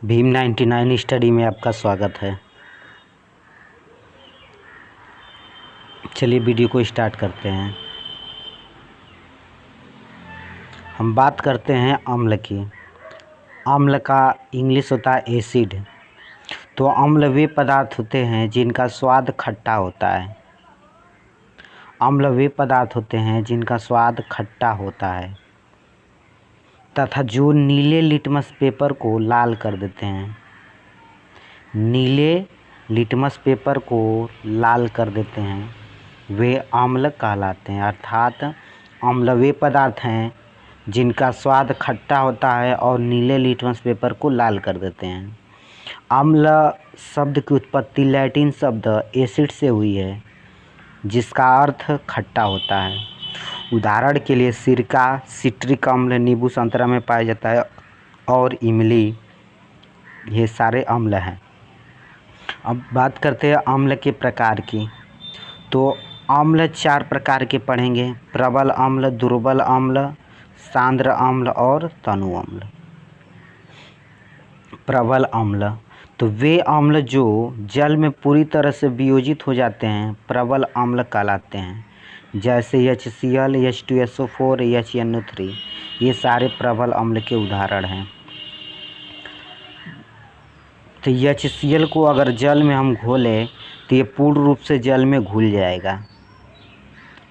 Bhim 99 study में आपका स्वागत है। चलिए वीडियो को स्टार्ट करते हैं। हम बात करते हैं अम्ल की। अम्ल का इंग्लिश होता है एसिड। तो अम्ल वे पदार्थ होते हैं जिनका स्वाद खट्टा होता है। अम्ल वे पदार्थ होते हैं जिनका स्वाद खट्टा होता है तथा जो नीले लिटमस पेपर को लाल कर देते हैं। नीले लिटमस पेपर को लाल कर देते हैं वे अम्ल कहलाते हैं। अर्थात अम्ल वे पदार्थ हैं जिनका स्वाद खट्टा होता है और नीले लिटमस पेपर को लाल कर देते हैं। अम्ल शब्द की उत्पत्ति लैटिन शब्द एसिड से हुई है जिसका अर्थ खट्टा होता है। उदाहरण के लिए सिरका, सिट्रिक अम्ल नींबू संतरा में पाया जाता है और इमली, ये सारे अम्ल हैं। अब बात करते हैं अम्ल के प्रकार की। तो अम्ल 4 प्रकार के पढ़ेंगे: प्रबल अम्ल, दुर्बल अम्ल, सांद्र अम्ल और तनु अम्ल। प्रबल अम्ल तो वे अम्ल जो जल में पूरी तरह से वियोजित हो जाते हैं प्रबल अम्ल कहलाते हैं। जैसे HCl, H2SO4, HNO3, ये सारे प्रबल अम्ल के उदाहरण हैं। तो HCl को अगर जल में हम घोलें तो ये पूर्ण रूप से जल में घुल जाएगा,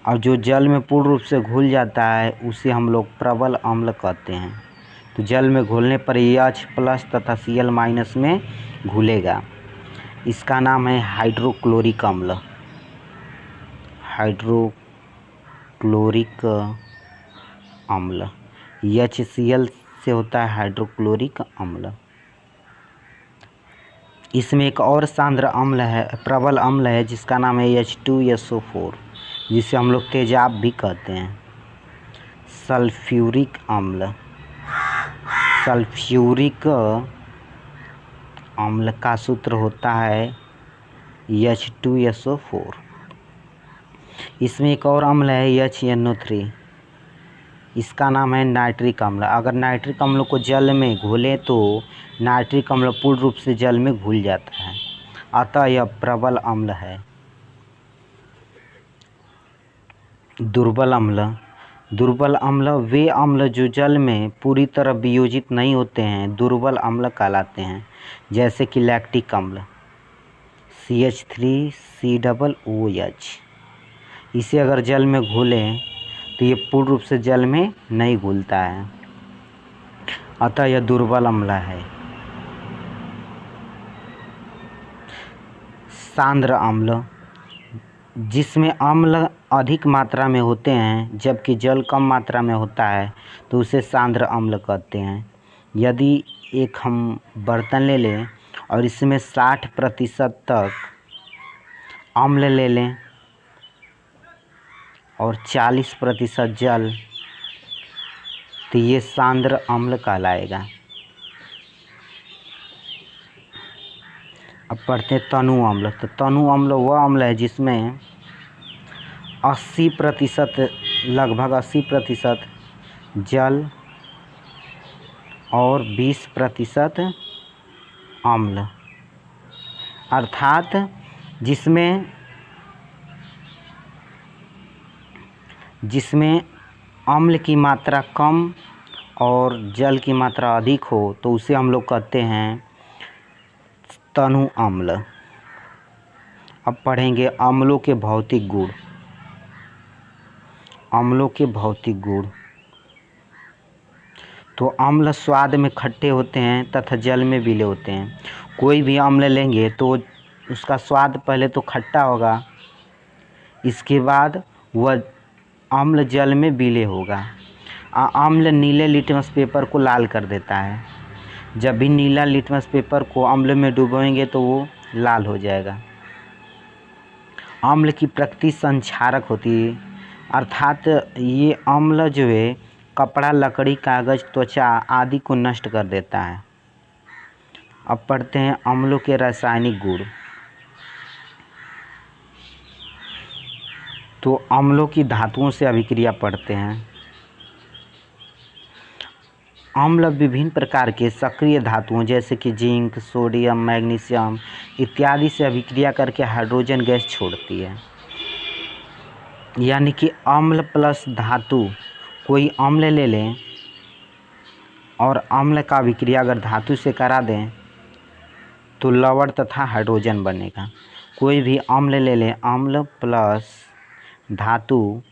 और जो जल में पूर्ण रूप से घुल जाता है उसे हम लोग प्रबल अम्ल कहते हैं। तो जल में घुलने पर H+ तथा Cl- में घुलेगा। इसका नाम है हाइड्रोक्लोरिक अम्ल। हाइड्रोक्लोरिक अम्ल HCl से होता है हाइड्रोक्लोरिक अम्ल। इसमें एक और सांद्र अम्ल है, प्रबल अम्ल है, जिसका नाम है H2SO4, जिसे हम लोग तेजाब भी कहते हैं। सल्फ्यूरिक अम्ल, सल्फ्यूरिक अम्ल का सूत्र होता है H2SO4। इसमें एक और अम्ल है HNO3, इसका नाम है नाइट्रिक अम्ल। अगर नाइट्रिक अम्ल को जल में घोलें तो नाइट्रिक अम्ल पूर्ण रूप से जल में घुल जाता है, अतः यह प्रबल अम्ल है। दुर्बल अम्ल, दुर्बल अम्ल वे अम्ल जो जल में पूरी तरह वियोजित नहीं होते हैं दुर्बल अम्ल कहलाते हैं। जैसे कि लैक्टिक अम्ल CH3COOH, इसे अगर जल में घोलें तो ये पूर्ण रूप से जल में नहीं घुलता है, अतः यह दुर्बल अम्ल है। सांद्र अम्ल, जिसमें अम्ल अधिक मात्रा में होते हैं जबकि जल कम मात्रा में होता है तो उसे सांद्र अम्ल कहते हैं। यदि एक हम बर्तन ले लें और इसमें 60% तक अम्ल ले लें और 40% जल, तो ये सांद्र अम्ल कहलाएगा। अब पढ़ते हैं तनु अम्ल। तो तनु अम्ल वह अम्ल है जिसमें 80%, लगभग 80% जल और 20% अम्ल, अर्थात जिसमें अम्ल की मात्रा कम और जल की मात्रा अधिक हो तो उसे हम लोग कहते हैं तनु अम्ल। अब पढ़ेंगे अम्लों के भौतिक गुण। अम्लों के भौतिक गुण तो अम्ल स्वाद में खट्टे होते हैं तथा जल में विलेय होते हैं। कोई भी अम्ल लेंगे तो उसका स्वाद पहले तो खट्टा होगा, इसके बाद वह अम्ल जल में विलेय होगा। अम्ल नीले लिटमस पेपर को लाल कर देता है। जब भी नीला लिटमस पेपर को अम्ल में डुबोएंगे तो वो लाल हो जाएगा। अम्ल की प्रकृति संक्षारक होती है, अर्थात ये अम्ल जो है कपड़ा, लकड़ी, कागज, त्वचा आदि को नष्ट कर देता है। अब पढ़ते हैं अम्लों के रासायनिक गुण। तो अम्लों की धातुओं से अभिक्रिया पढ़ते हैं। अम्ल विभिन्न प्रकार के सक्रिय धातुओं जैसे कि जिंक, सोडियम, मैग्नीशियम इत्यादि से अभिक्रिया करके हाइड्रोजन गैस छोड़ती है। यानी कि अम्ल प्लस धातु, कोई अम्ल ले लें और अम्ल का अभिक्रिया अगर धातु से करा दें तो लवण तथा हाइड्रोजन बनेगा। कोई भी अम्ल ले लें, अम्ल प्लस धातु,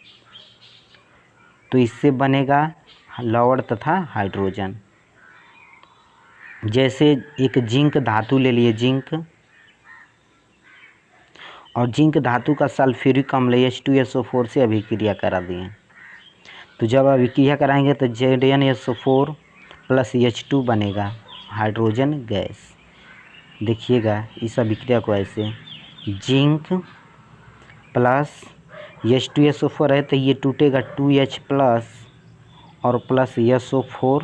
तो इससे बनेगा लवण तथा हाइड्रोजन। जैसे एक जिंक धातु ले लिए, जिंक और जिंक धातु का सल्फ्यूरिक अम्ल H2SO4 से अभिक्रिया करा दिए, तो जब अभिक्रिया कराएंगे तो ZnSO4 प्लस H2 बनेगा हाइड्रोजन गैस। देखिएगा इस अभिक्रिया को ऐसे, जिंक प्लस H2SO4 है तो ये टूटेगा 2H प्लस और प्लस SO4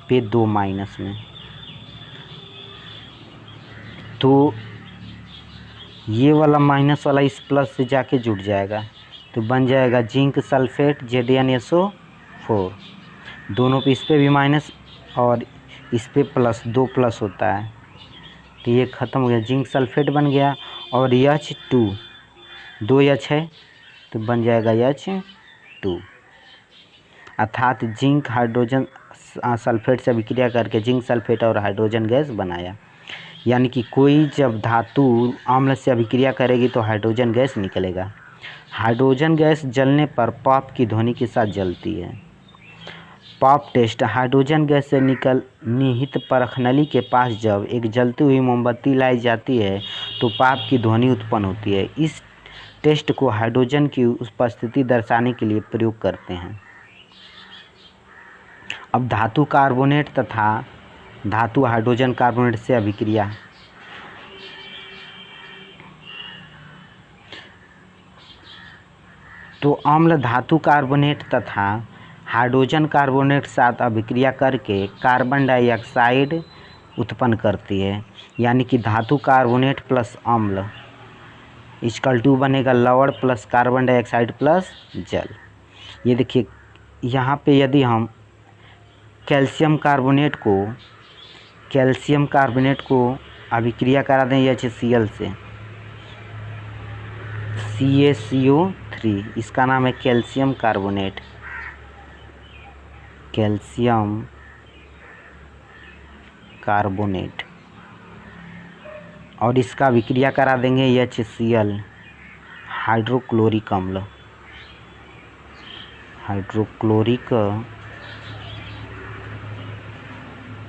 पे 2 माइनस में, तो ये वाला माइनस वाला इस प्लस से जाके जुड़ जाएगा, तो बन जाएगा जिंक सल्फेट ZnSO4। दोनों पे, इस पे भी माइनस और इस पे प्लस, 2 प्लस होता है, तो ये ख़त्म हो गया, जिंक सल्फेट बन गया। और H2, 2 H है तो बन जाएगा H2, अर्थात जिंक हाइड्रोजन सल्फेट से अभिक्रिया करके जिंक सल्फेट और हाइड्रोजन गैस बनाया। यानी कि कोई जब धातु अम्ल से अभिक्रिया करेगी तो हाइड्रोजन गैस निकलेगा। हाइड्रोजन गैस जलने पर पॉप की ध्वनि के साथ जलती है। पॉप टेस्ट, हाइड्रोजन गैस से निकल निहित परखनली के पास जब एक जलती हुई मोमबत्ती लाई जाती है तो पॉप की ध्वनि उत्पन्न होती है। इस टेस्ट को हाइड्रोजन की उपस्थिति दर्शाने के लिए प्रयोग करते हैं। अब धातु कार्बोनेट तथा धातु हाइड्रोजन कार्बोनेट से अभिक्रिया। तो अम्ल धातु कार्बोनेट तथा हाइड्रोजन कार्बोनेट साथ अभिक्रिया करके कार्बन डाइऑक्साइड उत्पन्न करती है। यानी कि धातु कार्बोनेट प्लस अम्ल = बनेगा लवण प्लस कार्बन डाइऑक्साइड प्लस जल। ये देखिए यहाँ पे यदि हम कैल्शियम कार्बोनेट को अभिक्रिया करा दें HCl से, CaCO3, इसका नाम है कैल्शियम कार्बोनेट। और इसका अभिक्रिया करा देंगे HCl, हाइड्रोक्लोरिक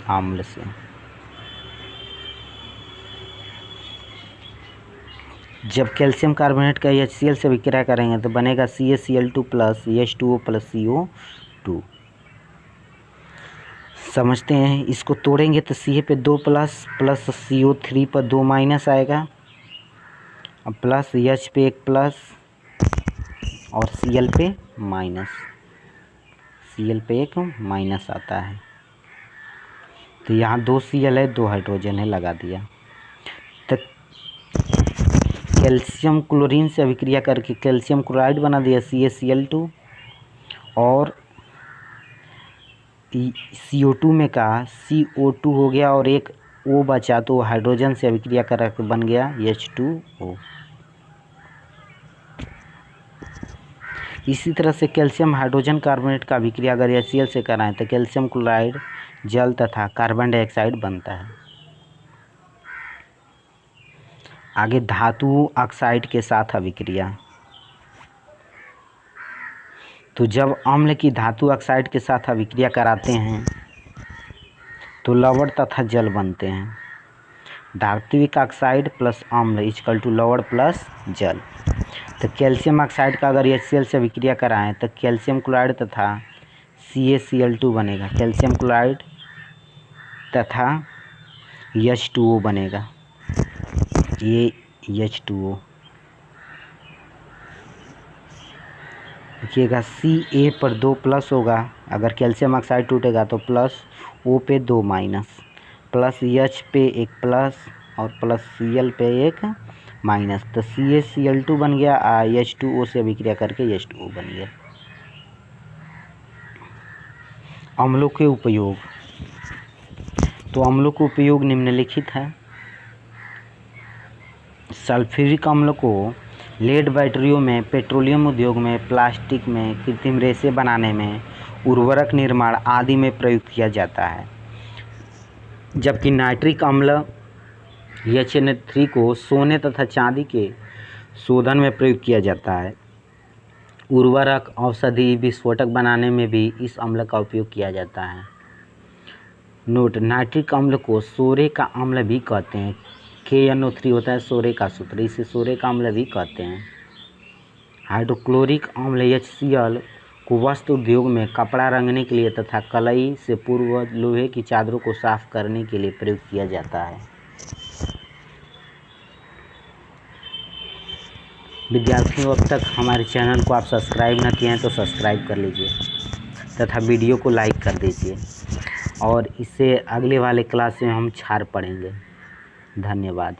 अम्ल से। जब कैल्शियम कार्बोनेट का HCl से अभिक्रिया करेंगे तो बनेगा CaCl2 plus H2O plus CO2। समझते हैं, इसको तोड़ेंगे तो Ca पे 2 प्लस प्लस CO3 पर 2 माइनस आएगा, अब प्लस H पे 1 प्लस और Cl पे एक माइनस आता है। तो यहाँ 2 Cl है, 2 हाइड्रोजन है, लगा दिया। तो कैल्शियम क्लोरीन से अभिक्रिया करके कैल्शियम क्लोराइड बना दिया CaCl2, और CO2 में का CO2 हो गया और एक O बचा तो हाइड्रोजन से अभिक्रिया करके बन गया H2O। इसी तरह से कैल्शियम हाइड्रोजन कार्बोनेट का अभिक्रिया अगर HCl से कराएं तो कैल्शियम क्लोराइड जल तथा कार्बन डाइऑक्साइड बनता है। आगे धातु ऑक्साइड के साथ अभिक्रिया। तो जब अम्ल की धातु ऑक्साइड के साथ अभिक्रिया कराते हैं तो लवण तथा जल बनते हैं। धात्विक ऑक्साइड प्लस अम्ल = लवण प्लस जल। तो कैल्शियम ऑक्साइड का अगर HCl से अभिक्रिया कराएं तो कैल्शियम क्लोराइड तथा CaCl2 बनेगा, कैल्शियम क्लोराइड तथा H2O बनेगा, ये H2O। देखिएगा Ca पर 2 प्लस होगा, अगर कैल्शियम ऑक्साइड टूटेगा तो प्लस O पे 2 माइनस, प्लस H पे 1 प्लस और प्लस Cl पे 1 माइनस, तो CaCl2 बन गया, H2O से अभिक्रिया करके H2O बन गया। अम्लों के उपयोग। तो अम्लों का उपयोग निम्नलिखित है। सल्फ्यूरिक अम्ल को लेड बैटरियों में, पेट्रोलियम उद्योग में, प्लास्टिक में, कृत्रिम रेशे बनाने में, उर्वरक निर्माण आदि में प्रयुक्त किया जाता है। जबकि नाइट्रिक अम्ल HNO3 को सोने तथा चांदी के शोधन में प्रयुक्त किया जाता है। उर्वरक, औषधि, विस्फोटक बनाने में भी इस अम्ल का उपयोग किया जाता है। नोट: नाइट्रिक अम्ल को सोरे का अम्ल भी कहते हैं। KNO3 होता है सोरे का सूत्र, इसे सोरे का अम्ल भी कहते हैं। हाइड्रोक्लोरिक अम्ल HCl को वस्त्र उद्योग में कपड़ा रंगने के लिए तथा कलई से पूर्व लोहे की चादरों को साफ करने के लिए प्रयोग किया जाता है। विद्यार्थियों, अब तक हमारे चैनल को आप सब्सक्राइब न किए हैं तो सब्सक्राइब कर लीजिए तथा वीडियो को लाइक कर दीजिए, और इससे अगले वाले क्लास में हम क्षार पढ़ेंगे। धन्यवाद।